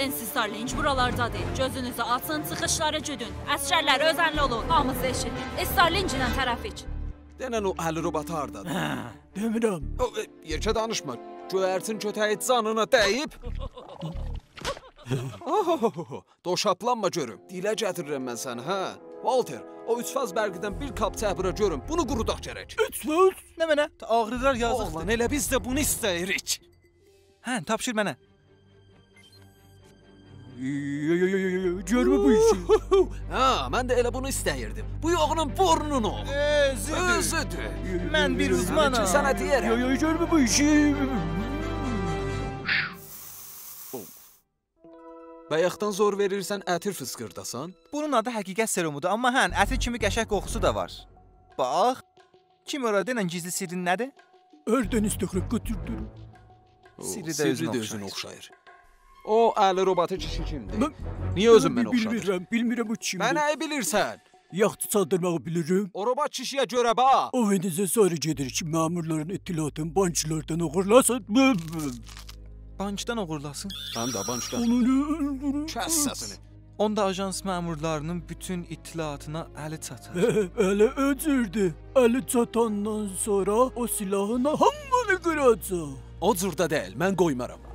Siz Starlinç buralardadır. Gözünüzü açın, çıxışları güdün. Əsgərlər özənli olun. Hamınızı eşidin. Starlinçlə tərəf iç. Denən o əli robotu hardadır? Demirəm. Yerkə danışma. Göyərtin kötəyi canına dəyib. Doşaplanma görüm. Dilə gətirirəm mən səni, hə? Walter, o 3 faz bərqidən bir kap çəbirə görüm. Bunu qurudaq gərək. 3 faz? Nə mənə? Ağrılar yazıqdır. Oğlan, elə biz də bunu istəyirik. Hə, tapşır mənə. Görmə bu işi. Hə, mən də elə bunu istəyirdim. Bu yoğunun burnunu. Özüdür. Mən bir uzmanam. Sənə deyərəm. Görmə bu işi. Bayaqdan zor verirsən, ətir fıskırdasan. Bunun adı həqiqət serumudur, amma hən, ətir kimi qəşəng qoxusu da var. Bax, kim orada ilə gizli sirrin nədir? Ördən istəxrə götürdüm. Sirri də özünə oxşayır. O əli robotu kişi kimdir? Niyə özün mənə oxşadır? Bilmirəm o kimdir. Mən nəyi bilirsən? Yaxçı çaldırmağı bilirim. O robot kişiyə görə bax. O venizə sarı gedir ki, məmurların etilatını bankçılardan uğurlasın. Bankdan uğurlasın. Həm də bankdan. Kəs səsini. Onda ajans məmurlarının bütün itilatına əli çatar. Əli öcürdü. Əli çatandan sonra o silahına hamını qıracaq. O cürdə deyil, mən qoymaram.